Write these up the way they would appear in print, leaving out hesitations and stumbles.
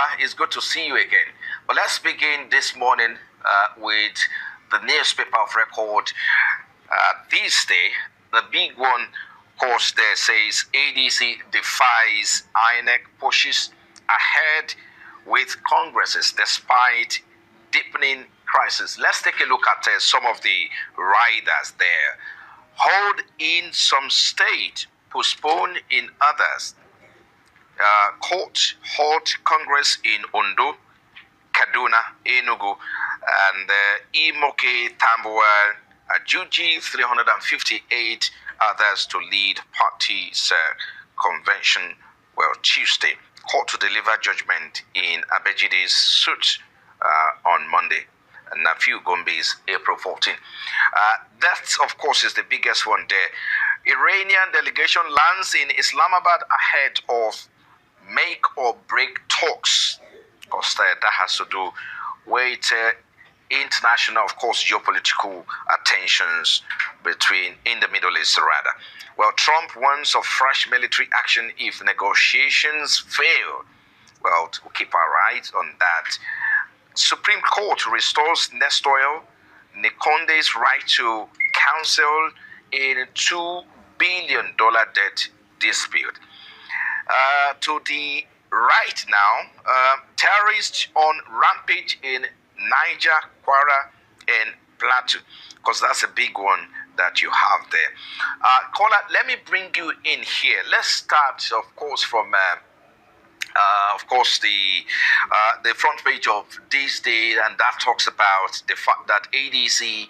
Kola, it's good to see you again. But let's begin this morning with the newspaper of record. This day, the big one, of course, there says ADC defies INEC, pushes ahead with Congresses despite deepening crisis. Let's take a look at some of the riders there. Hold in some state, postpone in others. Court halt Congress in Ondo, Kaduna, Enugu, and Imoke, Tambuwal, Juji, 358 others to lead party's convention. Well, Tuesday, court to deliver judgment in Abejide's suit on Monday. And Nafiu Gombe's April 14. That, of course, is the biggest one there. Iranian delegation lands in Islamabad ahead of make or break talks, because that has to do with international, of course, geopolitical tensions in the Middle East, rather. Well, Trump warns of fresh military action if negotiations fail. Well, we'll keep our eyes on that. Supreme Court restores Nestoil Nikonde's right to counsel in $2 billion debt dispute. To the right now, terrorists on rampage in Niger, Kwara, and Plateau, because that's a big one that you have there. Kola, let me bring you in here. Let's start, of course, from the front page of this day, and that talks about the fact that ADC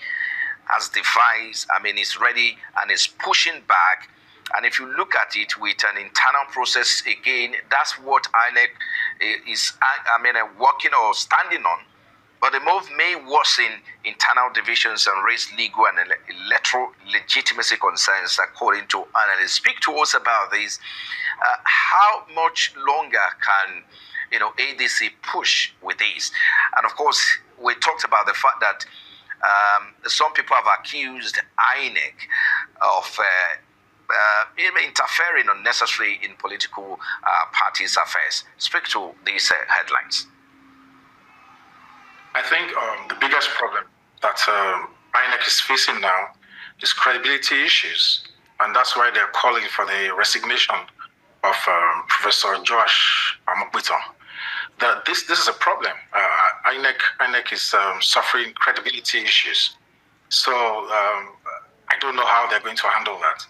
has devised, is ready and is pushing back. And if you look at it with an internal process again, that's what INEC is, working or standing on. But the move may worsen internal divisions and raise legal and electoral legitimacy concerns, according to analysts. Speak to us about this. How much longer can ADC push with this? And of course, we talked about the fact that some people have accused INEC of interfering unnecessarily in political parties' affairs. Speak to these headlines. I think the biggest problem that INEC is facing now is credibility issues, and that's why they're calling for the resignation of Professor Joash Amogbito. This is a problem. INEC is suffering credibility issues, so I don't know how they're going to handle that.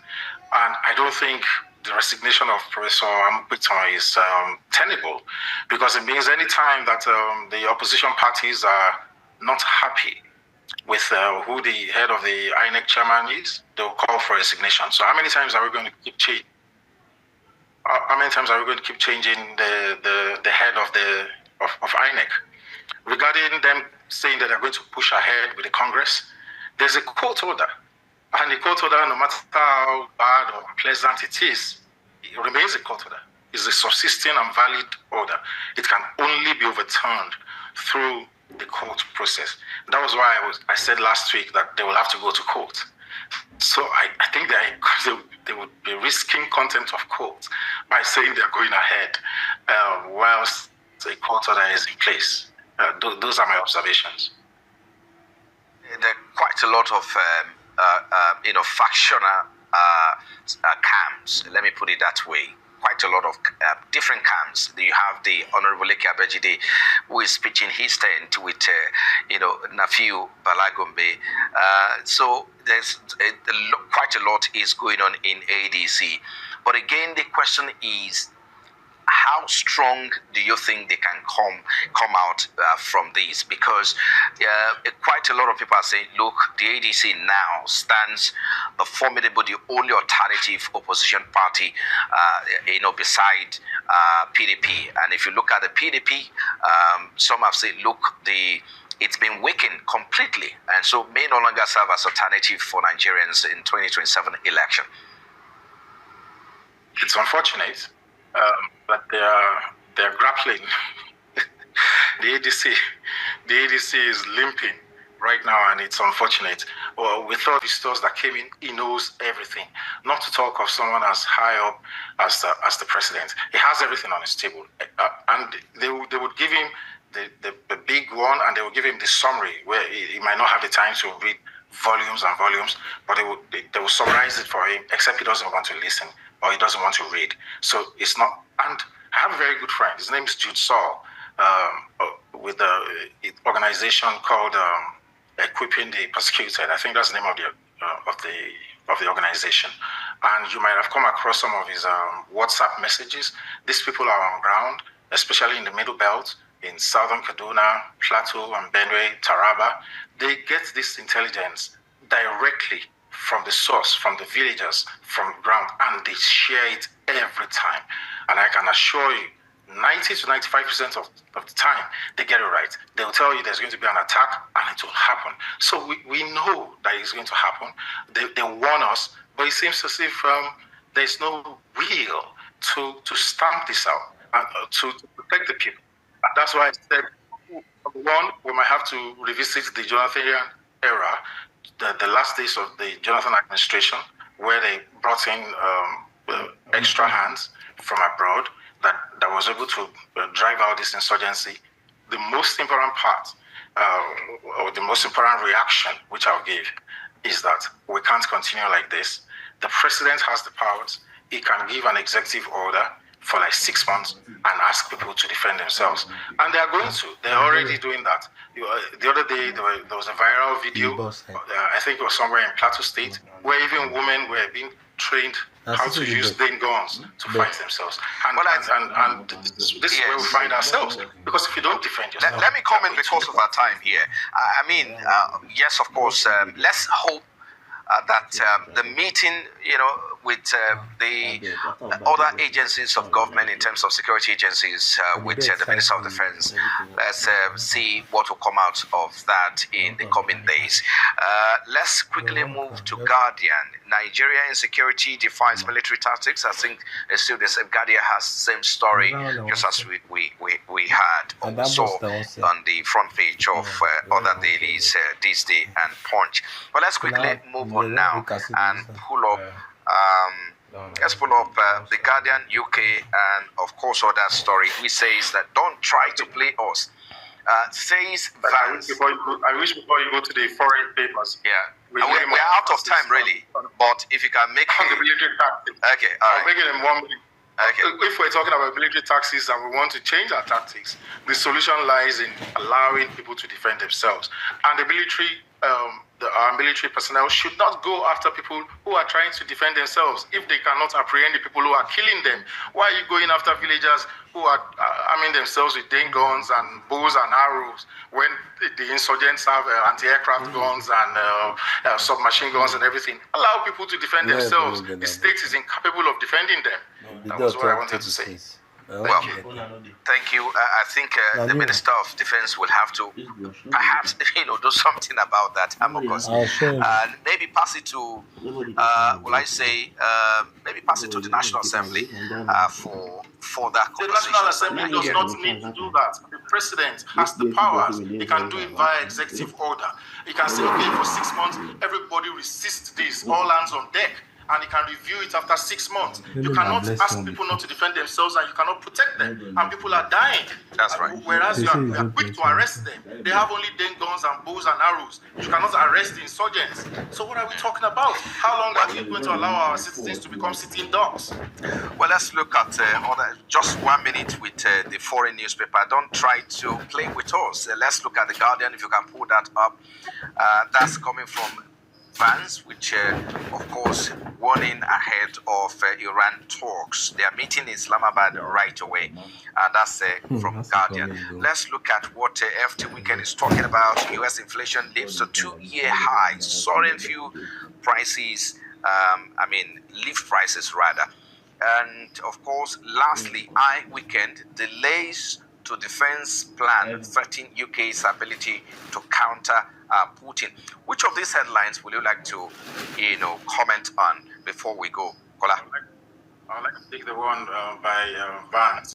And I don't think the resignation of Professor Amogbito is tenable, because it means any time that the opposition parties are not happy with who the head of the INEC chairman is, they'll call for resignation. So how many times are we going to keep changing? How many times are we going to keep changing the head of INEC? Regarding them saying that they're going to push ahead with the Congress, there's a court order. And the court order, no matter how bad or pleasant it is, it remains a court order. It's a subsisting and valid order. It can only be overturned through the court process. That was why I said last week that they will have to go to court. So I think they would be risking contempt of court by saying they're going ahead whilst the court order is in place. Those are my observations. There are quite a lot of factional camps, let me put it that way. Quite a lot of different camps. You have the Honorable Leke Abejide, who is pitching his tent with, Nafiu Balagombe. So there's quite a lot is going on in ADC. But again, the question is, how strong do you think they can come out from this? Because quite a lot of people are saying, look, the ADC now stands the formidable, the only alternative opposition party, beside PDP. And if you look at the PDP, some have said, look, it's been weakened completely, and so may no longer serve as alternative for Nigerians in 2027 election. It's unfortunate. But they're grappling. The ADC is limping right now, and it's unfortunate. Well, with all the visitors that came in, he knows everything. Not to talk of someone as high up as the president. He has everything on his table, and they would give him the big one, and they will give him the summary where he might not have the time to read volumes and volumes, but they will summarize it for him, except he doesn't want to listen or he doesn't want to read. So it's not. And I have a very good friend. His name is Jude Saul, with an organization called Equipping the Persecuted. I think that's the name of the organization. And you might have come across some of his WhatsApp messages. These people are on ground, especially in the Middle Belt, in southern Kaduna, Plateau, and Benue, Taraba. They get this intelligence directly from the source, from the villagers, from the ground, and they share it every time. And I can assure you, 90 to 95% of the time, they get it right. They'll tell you there's going to be an attack, and it will happen. So we know that it's going to happen. They warn us, but it seems as if there's no will to stamp this out and to protect the people. And that's why I said, one, we might have to revisit the Jonathanian era, the last days of the Jonathan administration, where they brought in extra hands from abroad that was able to drive out this insurgency. The most important part, or the most important reaction, which I'll give, is that we can't continue like this. The president has the powers. He can give an executive order for like 6 months and ask people to defend themselves. And they are going to. They're already doing that. The other day, there was a viral video, I think it was somewhere in Plateau State, where even women were being trained how to use Dane guns to fight themselves. And this is where we find ourselves. Because if you don't defend yourself... Let me comment because of our time here. I mean, yes, of course, let's hope that the meeting, with the other agencies of government in terms of security agencies, with the Minister of Defense, let's see what will come out of that in the coming days. Let's quickly move to Guardian. Nigeria insecurity defies military tactics. I think still the same. Guardian has the same story, just as we had also on the front page of other dailies, This Day and Punch. But let's quickly move on now and pull up the Guardian UK and of course other story. He says that don't try to play us. Says Vance. I wish before you go to the foreign papers. Yeah. We're out of time really. But if you can make the military tactics. Okay, all right. I'll make it in 1 minute. Okay. If we're talking about military tactics and we want to change our tactics, the solution lies in allowing people to defend themselves. And the military, our military personnel should not go after people who are trying to defend themselves if they cannot apprehend the people who are killing them. Why are you going after villagers who are arming themselves with Dane guns and bows and arrows when the insurgents have anti-aircraft guns and submachine guns and everything? Allow people to defend themselves. The state is incapable of defending them. That was what I wanted to say. Thank you. I think the Minister of Defense will have to perhaps do something about that, and maybe pass it to maybe pass it to the National Assembly for further conversation. The National Assembly does not need to do that. The President has the powers. He can do it via executive order. He can say, okay, for 6 months, everybody resist this, all hands on deck. And he can review it after 6 months. You cannot ask people not to defend themselves and you cannot protect them. And people are dying. That's right. Whereas you are quick to arrest them. They have only Dane guns and bows and arrows. You cannot arrest the insurgents. So what are we talking about? How long are we going to allow our citizens to become sitting dogs? Well, let's look at just 1 minute with the foreign newspaper. Don't try to play with us. Let's look at the Guardian, if you can pull that up. That's coming from Vance, which, of course, warning ahead of Iran talks. They are meeting in Islamabad right away. That's from Guardian. Let's look at what FT Weekend is talking about. U.S. inflation leads to 2-year highs, soaring fuel prices, leaf prices rather. And, of course, lastly, Weekend delays to defense plan threaten UK's ability to counter Putin. Which of these headlines would you like to, comment on before we go, Kola? I'd like to take the one by Vance.